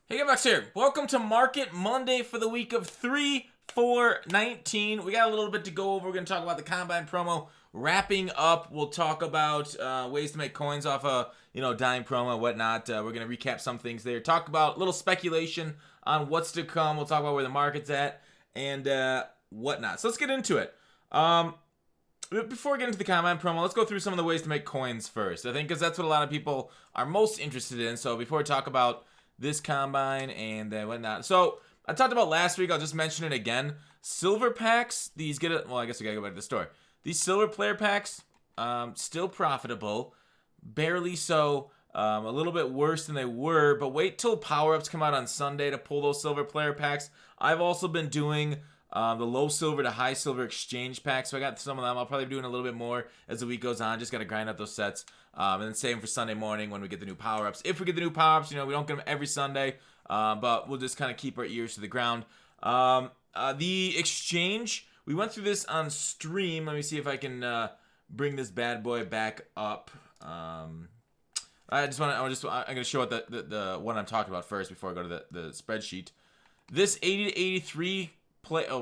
Hey, Max here. Welcome to Market Monday for the week of 3/4/19. We got a little bit to go over. We're going to talk about the Combine promo. Wrapping up, we'll talk about ways to make coins off a dime promo and whatnot. We're going to recap some things there. Talk about a little speculation on what's to come. We'll talk about where the market's at and whatnot. So let's get into it. Before we get into the Combine promo, let's go through some of the ways to make coins first. I think because that's what a lot of people are most interested in. So before we talk about this combine and whatnot. So I talked about last week. I'll just mention it again. Silver packs. These get it. Well, I guess we gotta go back to the store. These silver player packs, still profitable, barely so. A little bit worse than they were. But wait till power ups come out on Sunday to pull those silver player packs. I've also been doing the low silver to high silver exchange packs. So I got some of them. I'll probably be doing a little bit more as the week goes on. Just got to grind out those sets. And then same for Sunday morning when we get the new power-ups. If we get the new power-ups, we don't get them every Sunday. But we'll just kind of keep our ears to the ground. The exchange, we went through this on stream. Let me see if I can bring this bad boy back up. I'm going to show what the one I'm talking about first before I go to the spreadsheet. This 80 to 83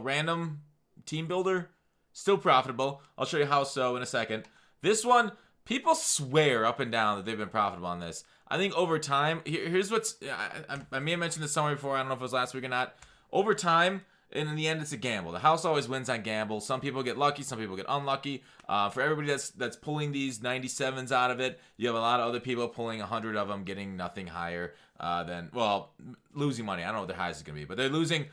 random team builder, still profitable. I'll show you how so in a second. This one, people swear up and down that they've been profitable on this. I think over time, here's what's, I may have mentioned this somewhere before, I don't know if it was last week or not. Over time, and in the end, it's a gamble. The house always wins on gamble. Some people get lucky, some people get unlucky. For everybody that's pulling these 97s out of it, you have a lot of other people pulling 100 of them, getting nothing higher than, well, losing money. I don't know what their highest is going to be, but they're losing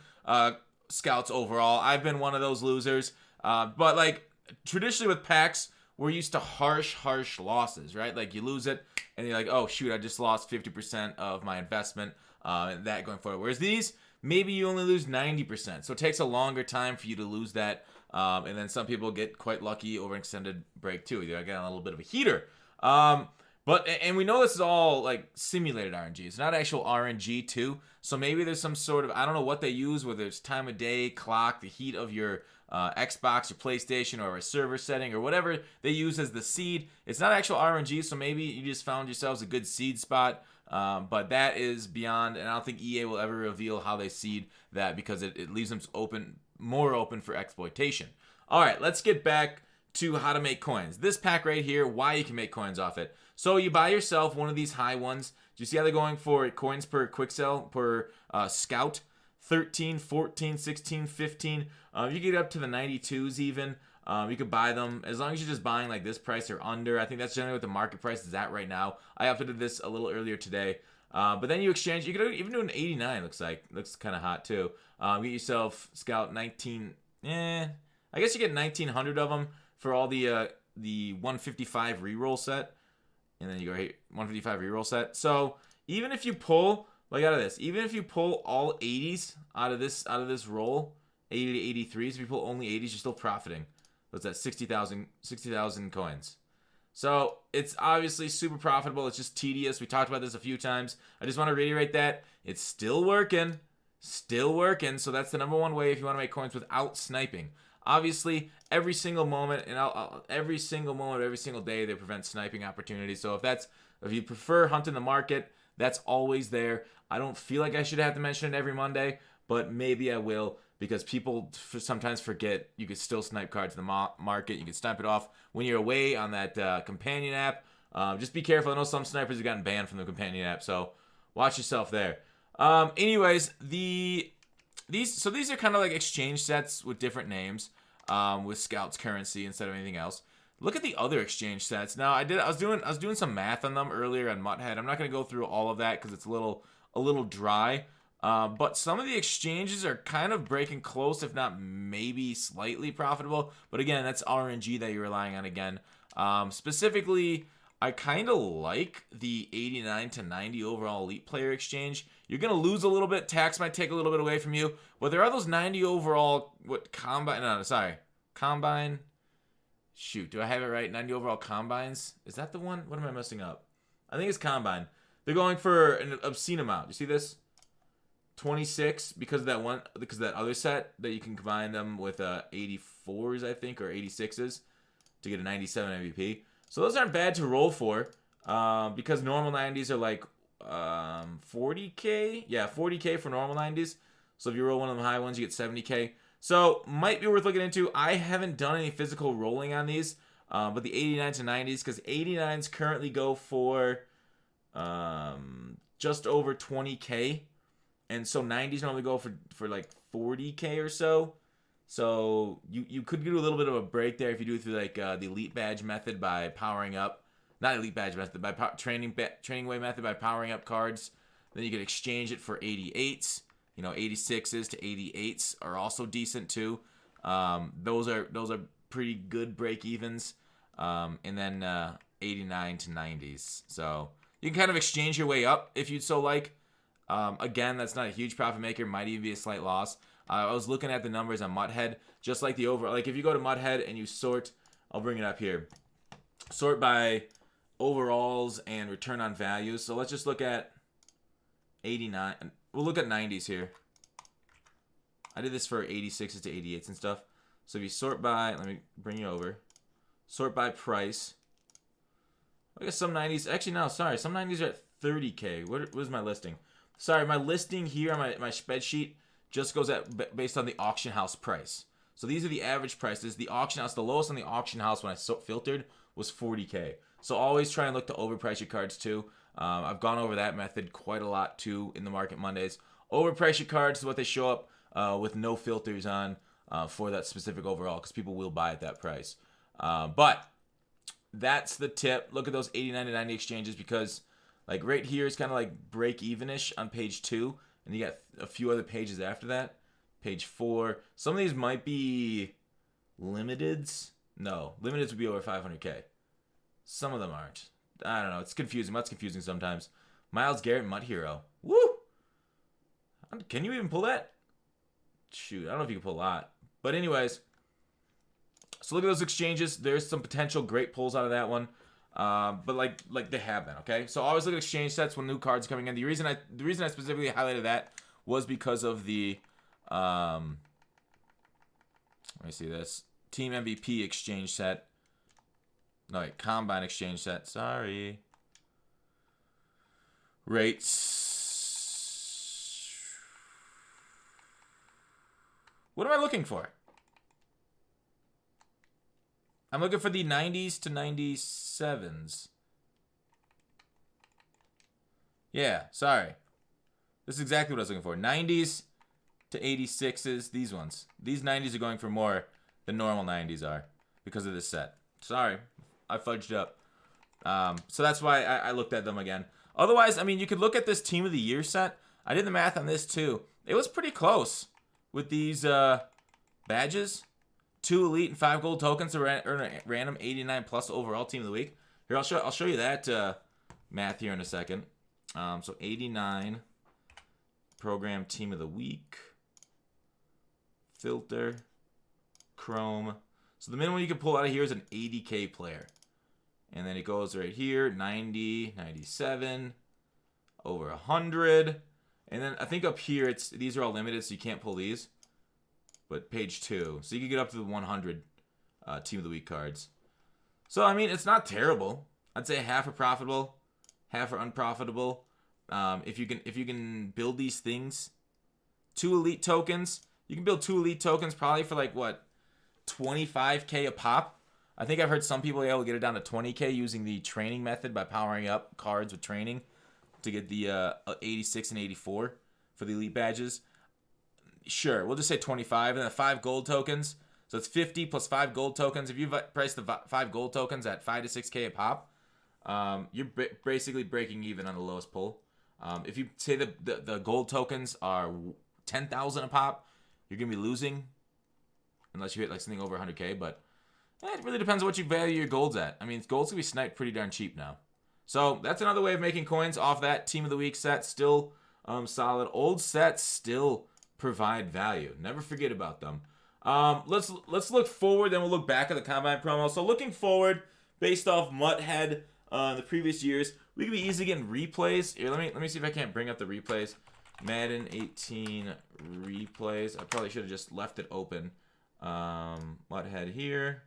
scouts overall. I've been one of those losers. But like traditionally with packs, we're used to harsh losses, right? Like you lose it and you're like, oh shoot, I just lost 50% of my investment and that going forward. Whereas these, maybe you only lose 90%. So it takes a longer time for you to lose that. And then some people get quite lucky over an extended break too. You get a little bit of a heater. And we know this is all like simulated RNG. It's not actual RNG too. So maybe there's some sort of, I don't know what they use, whether it's time of day, clock, the heat of your Xbox, your PlayStation, or a server setting, or whatever they use as the seed. It's not actual RNG, so maybe you just found yourselves a good seed spot. But that is beyond, and I don't think EA will ever reveal how they seed that because it leaves them more open for exploitation. All right, let's get back to how to make coins. This pack right here, why you can make coins off it. So you buy yourself one of these high ones. Do you see how they're going for coins per quick sell per scout? 13, 14, 16, 15. You get up to the 92s even. You could buy them as long as you're just buying like this price or under. I think that's generally what the market price is at right now. I updated this a little earlier today. But then you exchange. You could even do an 89. Looks kind of hot too. Get yourself Scout 19. I guess you get 1900 of them for all the 155 reroll set. And then you go 155 reroll set. So even if you pull even if you pull all 80s out of this roll, 80 to 83s, if you pull only 80s, you're still profiting. What's that? 60,000 coins. So it's obviously super profitable. It's just tedious. We talked about this a few times. I just want to reiterate that it's still working. So that's the number one way if you want to make coins without sniping. Obviously, every single moment every single day they prevent sniping opportunities. So if you prefer hunting the market, that's always there. I don't feel like I should have to mention it every Monday, but maybe I will because people sometimes forget you can still snipe cards in the market. You can snipe it off when you're away on that companion app. Just be careful. I know some snipers have gotten banned from the companion app, so watch yourself there. Anyways, these are kind of like exchange sets with different names, with Scout's currency instead of anything else. Look at the other exchange sets. Now I was doing some math on them earlier on Mutthead. I'm not going to go through all of that because it's a little dry. But some of the exchanges are kind of breaking close, if not maybe slightly profitable. But again, that's RNG that you're relying on again. Specifically, I kind of like the 89 to 90 overall elite player exchange. You're going to lose a little bit. Tax might take a little bit away from you. But there are those 90 overall, combine. Shoot, do I have it right? 90 overall combines? Is that the one? What am I messing up? I think it's combine. They're going for an obscene amount. You see this? 26 because of that other set that you can combine them with 84s, I think, or 86s to get a 97 MVP. So those aren't bad to roll for because normal 90s are like 40K. Yeah, 40K for normal 90s. So if you roll one of the high ones, you get 70K. So might be worth looking into. I haven't done any physical rolling on these, but the 89 to 90s, because 89s currently go for just over 20K, and so 90s normally go for like 40K or so. So you could do a little bit of a break there if you do it through like the elite badge method by powering up, not elite badge method, by training way method by powering up cards. Then you could exchange it for 88s. 86s to 88s are also decent too. Those are pretty good break evens. And then 89 to 90s. So you can kind of exchange your way up if you'd so like. Again, that's not a huge profit maker. Might even be a slight loss. I was looking at the numbers on Muthead, just like the over. Like if you go to Muthead and you sort, I'll bring it up here. Sort by overalls and return on values. So let's just look at 89. We'll look at 90s here. I did this for 86s to 88s and stuff. So if you sort by, let me bring you over. Sort by price. I guess some 90s, actually no, sorry. Some 90s are at 30K. What was my listing? Sorry, my listing here on my spreadsheet just goes at based on the auction house price. So these are the average prices. The auction house, the lowest on the auction house when I filtered was 40K. So always try and look to overprice your cards too. I've gone over that method quite a lot too in the Market Mondays. Overprice your cards is what they show up with no filters on for that specific overall, because people will buy at that price. But that's the tip. Look at those 89 to 90 exchanges, because like right here is kind of like break even-ish on page 2, and you got a few other pages after that. Page 4. Some of these might be limiteds. No, limiteds would be over 500K. Some of them aren't. I don't know. It's confusing. Mutt's confusing sometimes. Miles Garrett, Mutt Hero. Woo! Can you even pull that? Shoot, I don't know if you can pull a lot. But anyways, so look at those exchanges. There's some potential great pulls out of that one. But like they have been, okay? So always look at exchange sets when new cards are coming in. The reason I specifically highlighted that was because of the let me see this. Team MVP exchange set. No, wait, Combine exchange set. Sorry. Rates. What am I looking for? I'm looking for the 90s to 97s. Yeah, sorry. This is exactly what I was looking for. 90s to 86s. These ones. These 90s are going for more than normal 90s are because of this set. Sorry. I fudged up. So that's why I looked at them again. Otherwise, I mean, you could look at this Team of the Year set. I did the math on this too. It was pretty close with these badges. 2 elite and 5 gold tokens to earn a random 89 plus overall Team of the Week. Here, I'll show you that math here in a second. So 89 program Team of the Week. Filter. Chrome. So the minimum you can pull out of here is an 80K player. And then it goes right here, 90, 97, over 100. And then I think up here, these are all limited, so you can't pull these. But page 2. So you can get up to the 100 Team of the Week cards. So, I mean, it's not terrible. I'd say half are profitable, half are unprofitable. If you can build these things. 2 elite tokens. You can build 2 elite tokens probably for like, what, 25K a pop? I think I've heard some people able to get it down to 20K using the training method by powering up cards with training to get the 86 and 84 for the elite badges. Sure, we'll just say 25, and then 5 gold tokens. So it's 50 plus 5 gold tokens. If you price the 5 gold tokens at 5 to 6K a pop, you're basically breaking even on the lowest pull. If you say the gold tokens are 10,000 a pop, you're going to be losing unless you hit like something over 100K, but it really depends on what you value your golds at. I mean, gold's going to be sniped pretty darn cheap now. So that's another way of making coins off that Team of the Week set. Still solid. Old sets still provide value. Never forget about them. Let's look forward, then we'll look back at the Combine promo. So looking forward, based off Mutthead the previous years, we could be easily getting replays. Here, let me see if I can't bring up the replays. Madden 18 replays. I probably should have just left it open. Mutthead here.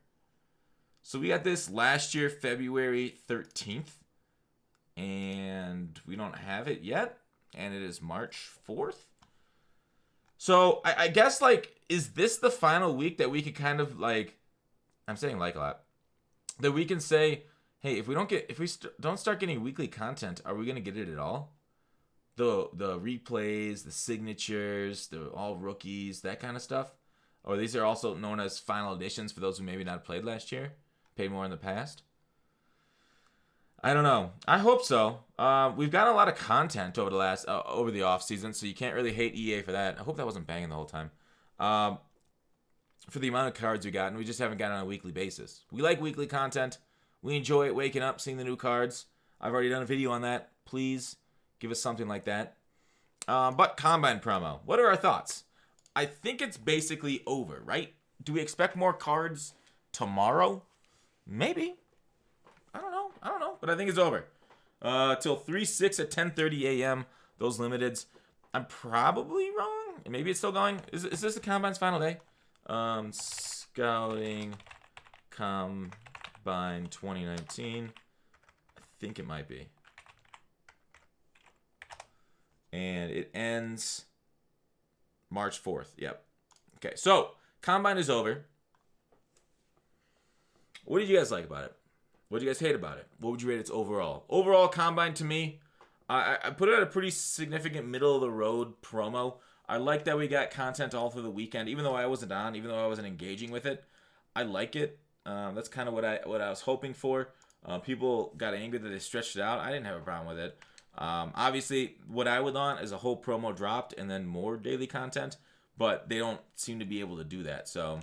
So we got this last year, February 13th. and we don't have it yet, and it is March 4th. So I guess, like, is this the final week that we could kind of, like, I'm saying like a lot, that we can say, hey, if we don't start getting weekly content, are we gonna get it at all? The replays, the signatures, the all rookies, that kind of stuff. Or these are also known as final editions for those who maybe not played last year, paid more in the past. I don't know. I hope so. We've got a lot of content over the off season, so you can't really hate EA for that. I hope that wasn't banging the whole time. For the amount of cards we got, and we just haven't got it on a weekly basis. We like weekly content. We enjoy it, waking up, seeing the new cards. I've already done a video on that. Please give us something like that. But Combine promo. What are our thoughts? I think it's basically over, right? Do we expect more cards tomorrow? Maybe. I don't know. But I think it's over. Till 3/6 at 10:30 a.m. Those limiteds. I'm probably wrong. Maybe it's still going. Is this the Combine's final day? Scouting Combine 2019. I think it might be. And it ends March 4th. Yep. Okay, so Combine is over. What did you guys like about it? What did you guys hate about it? What would you rate its overall? Overall, Combine to me, I put it at a pretty significant middle-of-the-road promo. I like that we got content all through the weekend, even though I wasn't on, even though I wasn't engaging with it. I like it. That's kind of what I was hoping for. People got angry that they stretched it out. I didn't have a problem with it. Obviously, what I would want is a whole promo dropped and then more daily content, but they don't seem to be able to do that. So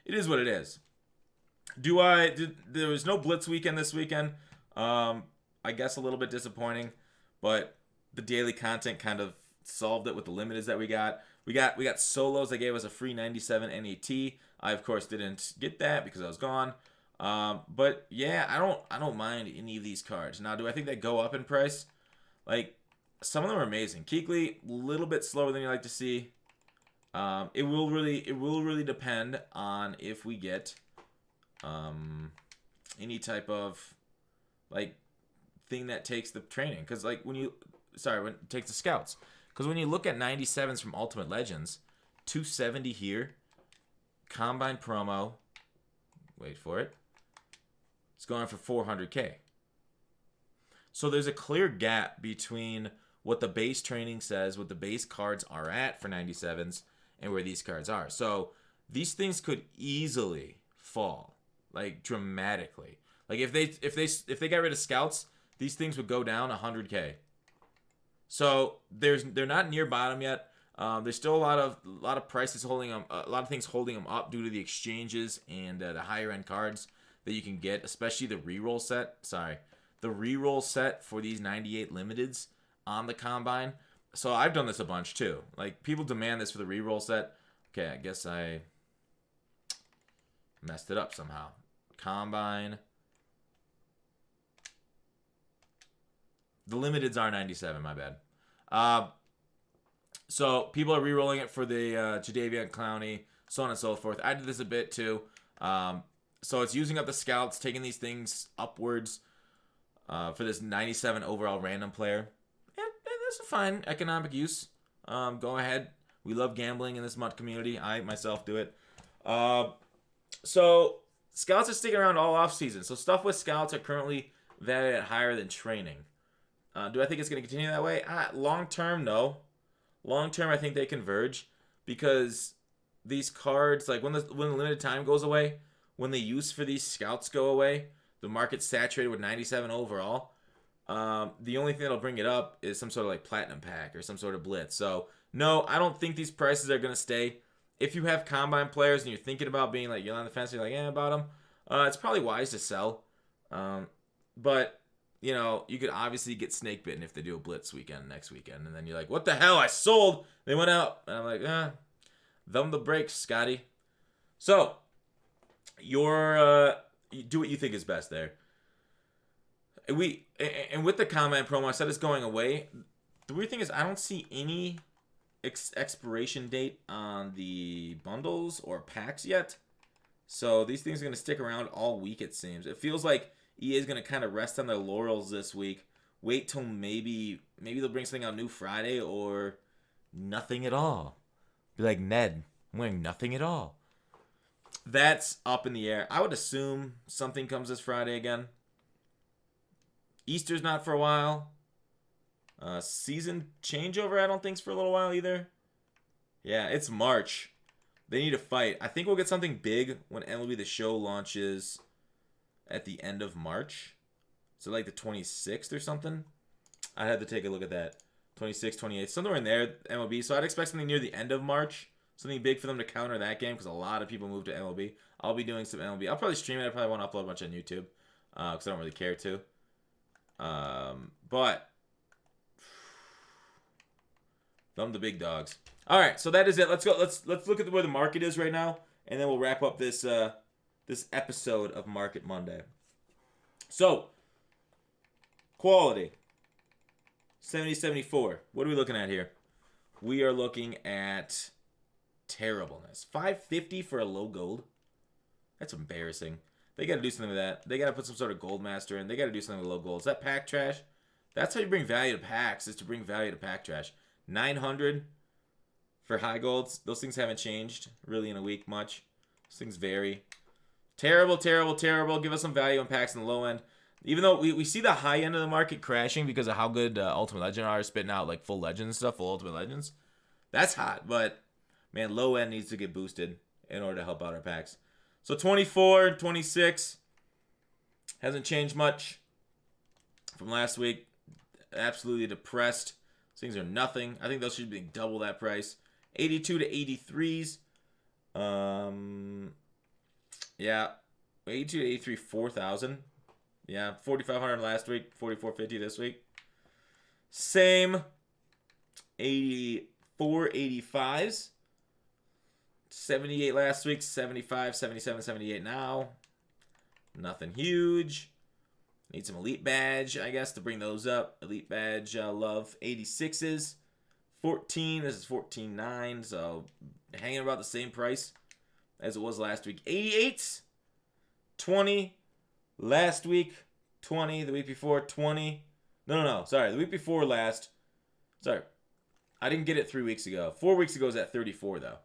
it is what it is. There was no Blitz weekend this weekend. I guess a little bit disappointing, but the daily content kind of solved it with the limiteds that we got. We got solos that gave us a free 97 NAT. I of course didn't get that because I was gone. But yeah, I don't mind any of these cards. Now, do I think they go up in price? Like, some of them are amazing. Keekly, a little bit slower than you like to see. It will really depend on if we get any type of, like, thing that takes the training. Because, like, when it takes the scouts. Because when you look at 97s from Ultimate Legends, 270 here, Combine promo, wait for it, it's going for 400K. So there's a clear gap between what the base training says, what the base cards are at for 97s, and where these cards are. So these things could easily fall, like, dramatically. Like, if they got rid of scouts, these things would go down 100K. So they're not near bottom yet. There's still a lot of prices holding them, a lot of things holding them up due to the exchanges and the higher end cards that you can get, especially the reroll set. The reroll set for these 98 limiteds on the Combine. So I've done this a bunch too. Like, people demand this for the reroll set. Okay, I guess I messed it up somehow. Combine. The limiteds are 97, my bad. So people are re-rolling it for the Jadeveon Clowney, so on and so forth. I did this a bit too. So it's using up the scouts, taking these things upwards for this 97 overall random player. And that's a fine economic use. Go ahead. We love gambling in this MUT community. I myself do it. So scouts are sticking around all off season. So stuff with scouts are currently valued at higher than training. Do I think it's going to continue that way? Long term, no. Long term, I think they converge because these cards, like when the limited time goes away, when the use for these scouts go away, the market's saturated with 97 overall. The only thing that'll bring it up is some sort of like platinum pack or some sort of blitz. So no, I don't think these prices are going to stay. If you have Combine players and you're thinking about being like, you're on the fence, you're like, about them, it's probably wise to sell. But you know, you could obviously get snake bitten if they do a blitz weekend next weekend. And then you're like, what the hell? I sold. They went out. And I'm like, thumb the brakes, Scotty. So, you do what you think is best there. And with the Combine promo, I said it's going away. The weird thing is I don't see any expiration date on the bundles or packs yet. So these things are going to stick around all week, it seems. It feels like EA is going to kind of rest on their laurels this week wait till maybe they'll bring something out new Friday or nothing at all. Be like, Ned, I'm wearing nothing at all. That's up in the air. I would assume something comes this Friday again. Easter's not for a while. Season changeover, I don't think's for a little while either. Yeah, it's March. They need to fight. I think we'll get something big when MLB The Show launches at the end of March. So like the 26th or something. I'd have to take a look at that. 26th, 28th, somewhere in there, MLB. So I'd expect something near the end of March. Something big for them to counter that game because a lot of people move to MLB. I'll be doing some MLB. I'll probably stream it. I probably won't upload a bunch on YouTube because I don't really care to. But thumb the big dogs. All right, so that is it. Let's go. Let's look at where the market is right now, and then we'll wrap up this this episode of Market Monday. So, quality 70-74. What are we looking at here? We are looking at terribleness. $550 for a low gold. That's embarrassing. They got to do something with that. They got to put some sort of gold master in. They got to do something with low gold. Is that pack trash? That's how you bring value to packs, is to bring value to pack trash. 900 for high golds. Those things haven't changed really in a week much. Those things vary. Terrible, terrible, terrible. Give us some value in packs in the low end. Even though we see the high end of the market crashing because of how good Ultimate Legend are spitting out like full Legends stuff, full Ultimate Legends. That's hot, but man, low end needs to get boosted in order to help out our packs. So 24, 26 hasn't changed much from last week. Absolutely depressed. These things are nothing. I think those should be double that price. 82 to 83s. Yeah. 82 to 83, 4,000. Yeah, 4,500 last week, 4,450 this week. Same. 84, 85s. 78 last week, 75, 77, 78 now. Nothing huge. Need some Elite Badge, I guess, to bring those up. Elite Badge, love. 86s. 14, this is 14.9, so hanging about the same price as it was last week. 88s. 20. Last week, 20. The week before, 20. No. Sorry, the week before last. Sorry. I didn't get it 3 weeks ago. 4 weeks ago was at 34, though.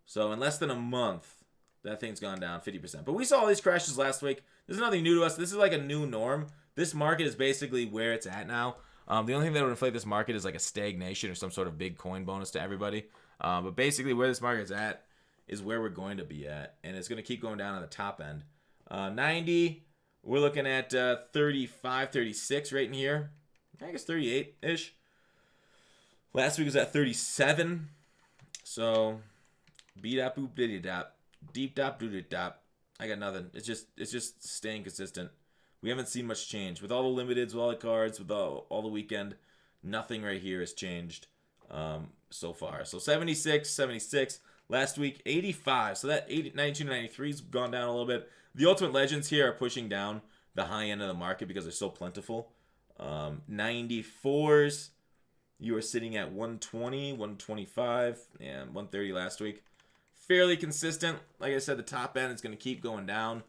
So in less than a month, that thing's gone down 50%. But we saw all these crashes last week. This is nothing new to us. This is like a new norm. This market is basically where it's at now. The only thing that would inflate this market is like a stagnation or some sort of big coin bonus to everybody. But basically where this market is at is where we're going to be at. And it's going to keep going down on the top end. 90, we're looking at 35, 36 right in here. I guess 38-ish. Last week was at 37. So, beat-up, boop, diddy-dop. Deep-dop, doo-doo-dop. I got nothing. It's just staying consistent. We haven't seen much change. With all the limiteds, with all the cards, with all the weekend, nothing right here has changed so far. So, 76, 76. Last week, 85. So, that 92 to 93 has gone down a little bit. The Ultimate Legends here are pushing down the high end of the market because they're so plentiful. 94s, you are sitting at 120, 125, and 130 last week. Fairly consistent. Like I said, the top end is going to keep going down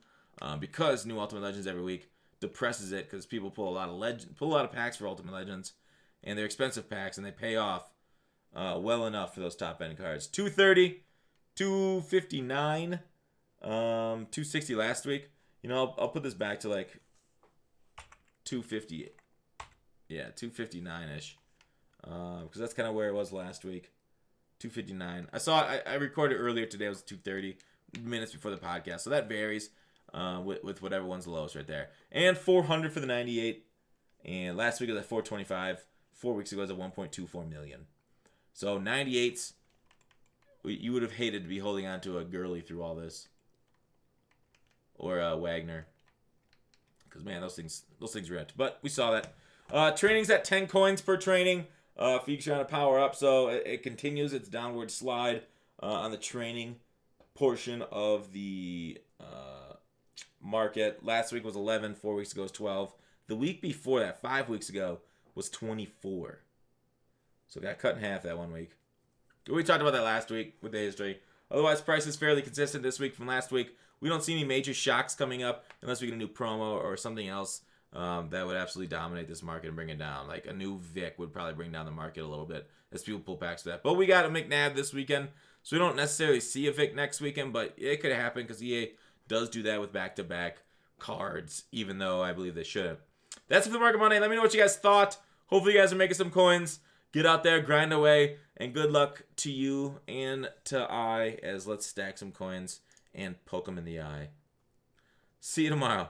because new Ultimate Legends every week depresses it because people pull a lot of packs for Ultimate Legends, and they're expensive packs, and they pay off well enough for those top end cards. 230, 259. 260 last week. You know, I'll put this back to like 250. Yeah, 259-ish. Because that's kind of where it was last week. 259. I recorded earlier today. It was 230 minutes before the podcast. So that varies with whatever one's the lowest right there. And 400 for the 98. And last week it was at 425. 4 weeks ago it was at 1.24 million. So 98s, you would have hated to be holding on to a Gurley through all this. Or Wagner. Because, man, those things ripped. But we saw that. Training's at 10 coins per training. If you're trying to power up. So it continues its downward slide on the training portion of the market. Last week was 11. 4 weeks ago was 12. The week before that, 5 weeks ago, was 24. So it got cut in half that 1 week. We talked about that last week with the history. Otherwise, price is fairly consistent this week from last week. We don't see any major shocks coming up unless we get a new promo or something else that would absolutely dominate this market and bring it down. Like a new Vic would probably bring down the market a little bit as people pull packs of that. But we got a McNabb this weekend, so we don't necessarily see a Vic next weekend, but it could happen because EA does do that with back-to-back cards, even though I believe they shouldn't. That's it for the Market Monday. Let me know what you guys thought. Hopefully you guys are making some coins. Get out there, grind away, and good luck to you and to I as let's stack some coins and poke them in the eye. See you tomorrow.